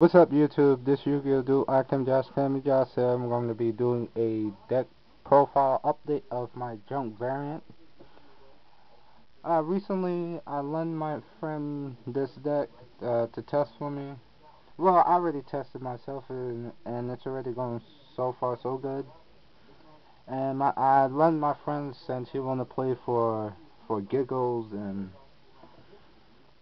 What's up, YouTube? This Yugioh Josh here. I'm going to be doing a deck profile update of my junk variant. Recently, I lent my friend this deck to test for me. Well, I already tested myself, and it's already going so far so good. And I lent my friend since he wanted to play for giggles and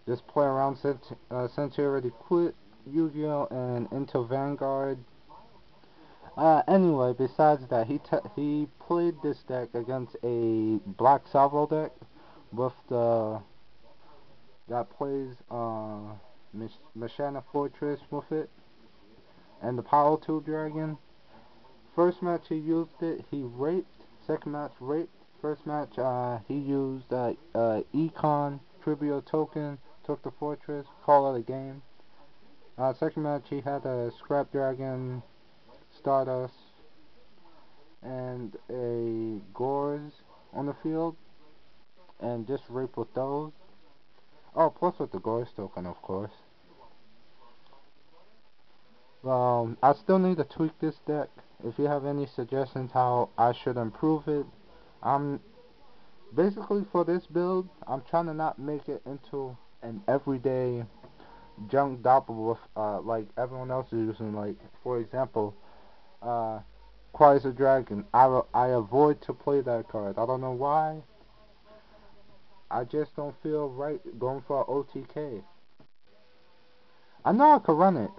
just play around since he already quit Yu-Gi-Oh and into Vanguard. Anyway, besides that, he played this deck against a black salvo deck with the that plays Mashana Fortress with it and the Power 2 Dragon. First match he used it, he raped. Second match raped. First match he used Econ Trivia Token, took the Fortress, call it a game. Second match he had a Scrap Dragon, Stardust, and a Gores on the field, and just rape with those. Oh, plus with the Gores token, of course. I still need to tweak this deck. If you have any suggestions how I should improve it, I'm basically for this build, I'm trying to not make it into an everyday Junk Doppel with like everyone else is using. Like for example, Cries of Dragon. I avoid to play that card. I don't know why. I just don't feel right going for OTK. I know I could run it.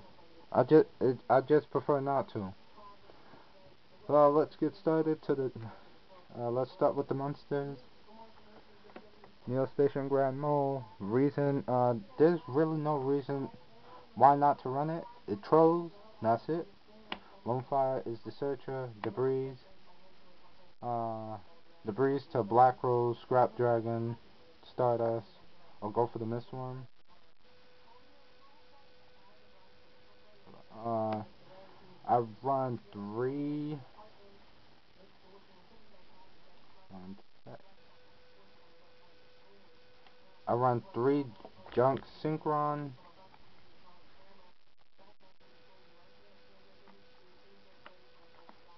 I just prefer not to. Well, let's get started to the. Let's start with the monsters. Neo Station Grand Mole. Reason. There's really no reason why not to run it. It trolls. That's it. Lone Fire is the Searcher. Debris. Debris to Black Rose, Scrap Dragon, Stardust. I'll go for the Mist Worm. Uh, I run three. I run three Junk Synchron.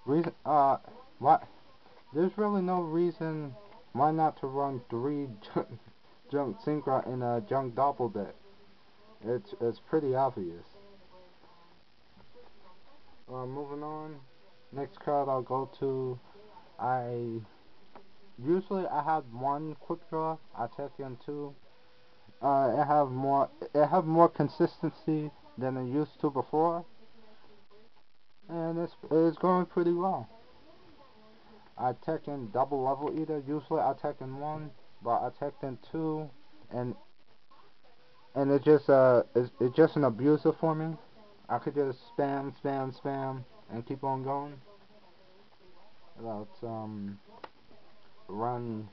Reason. What? There's really no reason why not to run three Junk Synchron in a Junk Doppel deck. It's pretty obvious. Moving on. Next card I'll go to. I Usually I have one quick draw. I take in two. It have more consistency than it used to before, and it's going pretty well. I take in double level eater. Usually I take in one, but I take in two, and it's just an abuser for me. I could just spam, spam, spam, and keep on going. Let's run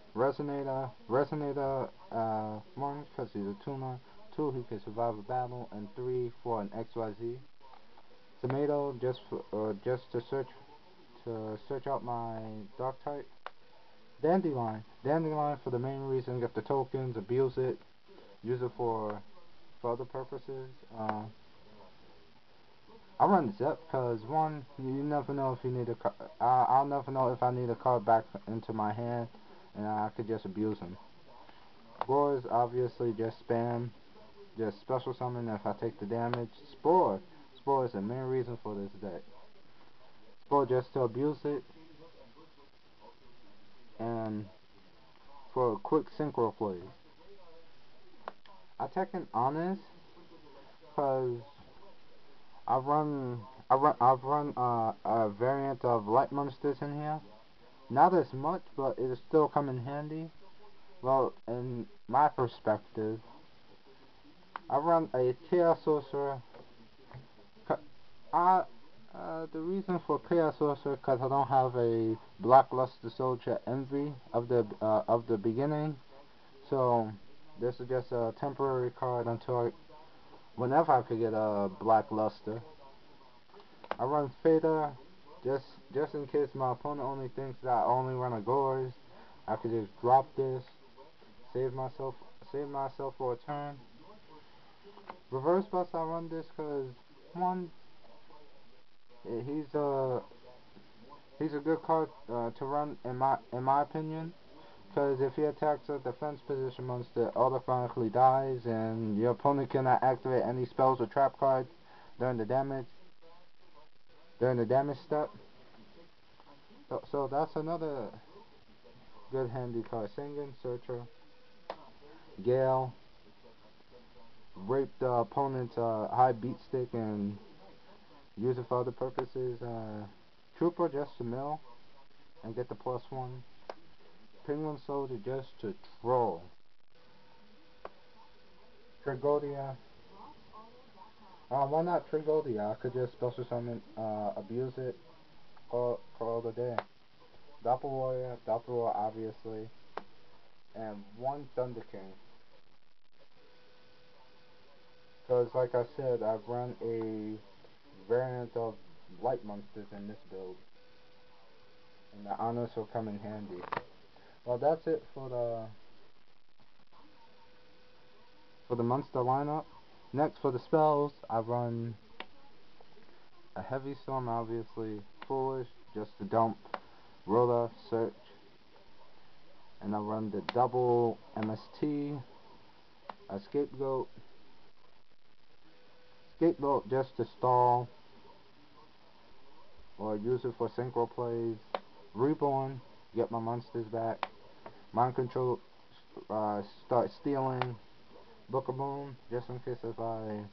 one because he's a tuner. Two, he can survive a battle, and three for an XYZ. Tomato just to search out my dark type. Dandelion for the main reason, get the tokens, abuse it, use it for other purposes. I run Zep because one, you never know if you need a card. I'll never know if I need a card back into my hand, and I could just abuse them. Spores obviously just spam, just special summon if I take the damage. Spore is the main reason for this deck. Spore just to abuse it, and for quick synchro plays. I take an honest because I've run a variant of light monsters in here. Not as much, but it is still come in handy. Well, in my perspective, I run a Chaos Sorcerer. I the reason for Chaos Sorcerer because I don't have a Blackluster Soldier Envy of the beginning, so this is just a temporary card until whenever I could get a Blackluster. I run Fader just in case my opponent only thinks that I only run a Gores. I could just drop this, save myself for a turn. Reverse Bust, I run this because One, he's a good card to run in my opinion. Because if he attacks a defense position monster, it automatically dies, and your opponent cannot activate any spells or trap cards during the damage step. So that's another good handy card. Singing, Searcher, Gale, rape the opponent's high beat stick and use it for other purposes. Trooper just to mill and get the +1. Penguin Soldier just to troll. Trigodia. Why not Trigodia? I could just special summon, abuse it, call it a day. Doppel Warrior, obviously, and one Thunder King. Because, like I said, I've run a variant of light monsters in this build, and the honors will come in handy. Well, that's it for the monster lineup. Next, for the spells, I run a Heavy Storm, obviously, Foolish, just to dump, Roller, Search, and I run the double MST, a Scapegoat just to stall, or use it for synchro plays, Reborn, get my monsters back, Mind Control, start stealing, Book of Moon, just in case if I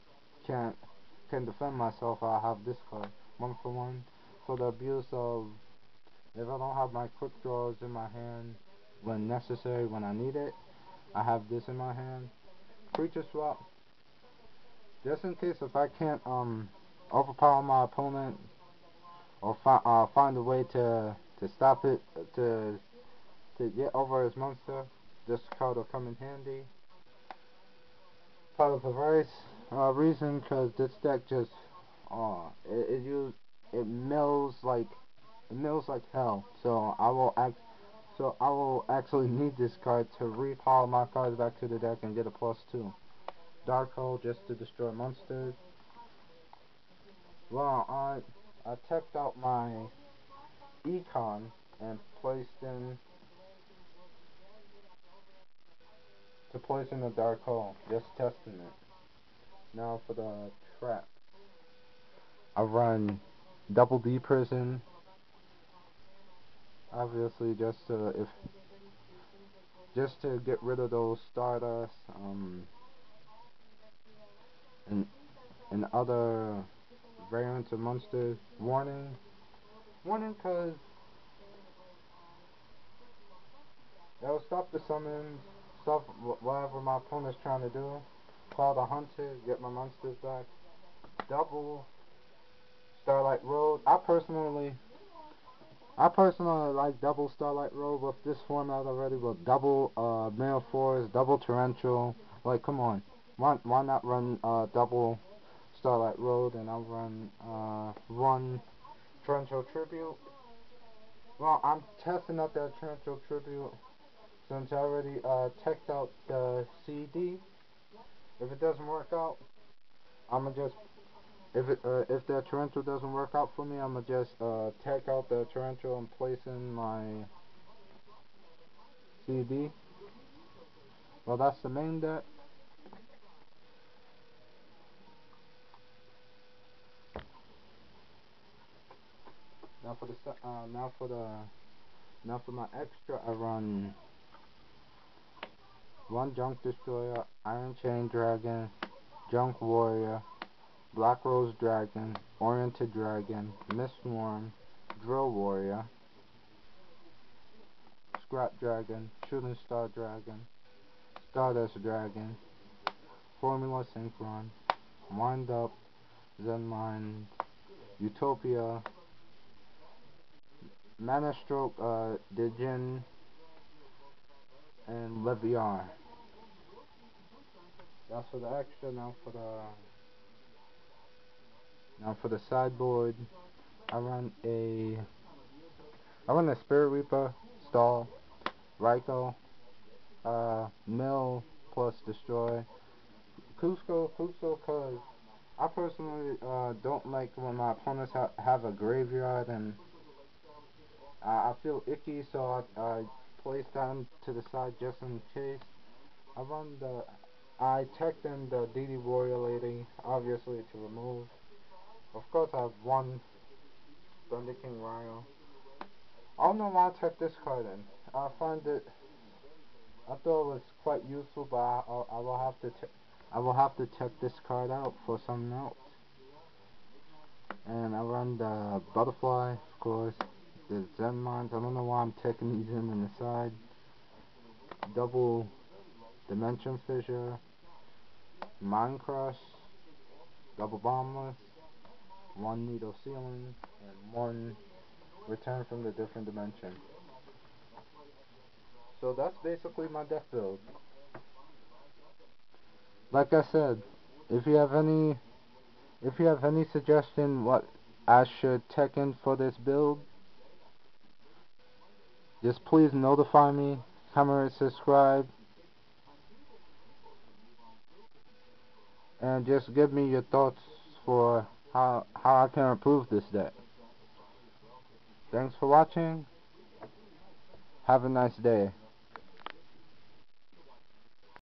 can defend myself, I'll have this card, 1 for 1, for the abuse of, if I don't have my quick draws in my hand when necessary, when I need it, I have this in my hand. Creature swap, just in case if I can't overpower my opponent or find a way to stop it, to get over his monster, this card will come in handy. Part of the various reason, because this deck just it mills like hell. So I will actually need this card to repile my cards back to the deck and get a +2. Dark Hole just to destroy monsters. Well, I checked out my Econ and placed in a Dark Hole, just testing it. Now for the trap, I run Double D Prison, obviously just to get rid of those Stardust and other variants of monsters. Warning, because it'll stop the summons, stop whatever my opponent's trying to do. Call the Hunter, get my monsters back. Double Starlight Road. I personally like double Starlight Road with this format already, with double Male Forest, double Torrential. Like, come on, why not run double Starlight Road, and I'll run Torrential Tribute. Well, I'm testing out that Torrential Tribute since I already checked out the CD. If it doesn't work out, I'ma just if the Torrential doesn't work out for me, I'ma just take out the Torrential and place in my CD. Well, that's the main deck. Now for my extra, I run one Junk Destroyer, Iron Chain Dragon, Junk Warrior, Black Rose Dragon, Oriented Dragon, Mistworm, Drill Warrior, Scrap Dragon, Shooting Star Dragon, Stardust Dragon, Formula Synchron, Wind Up, Zen Mind, Utopia, Mana Stroke, Dijin, and Leviar. That's for the extra. Now for the sideboard, I run a Spirit Reaper, Stall, Raikou, Mill plus Destroy, Cusco, cause I personally don't like when my opponents have a graveyard, and I feel icky, so I place them to the side just in case. I run the I checked in the DD Warrior Lady, obviously to remove. Of course, I have one Thunder King Ryo. I don't know why I checked this card in. I find it. I thought it was quite useful, but I will have to I will have to check this card out for something else. And I run the Butterfly, of course. The Zen Mines. I don't know why I'm taking these in on the side. Double Dimension Fissure, Mind Crush, Double Bombless, one Needle Ceiling, and one Return from the Different Dimension. So that's basically my deck build. Like I said, if you have any suggestion what I should tech in for this build, just please notify me, comment, subscribe, and just give me your thoughts for how I can improve this deck. Thanks for watching. Have a nice day.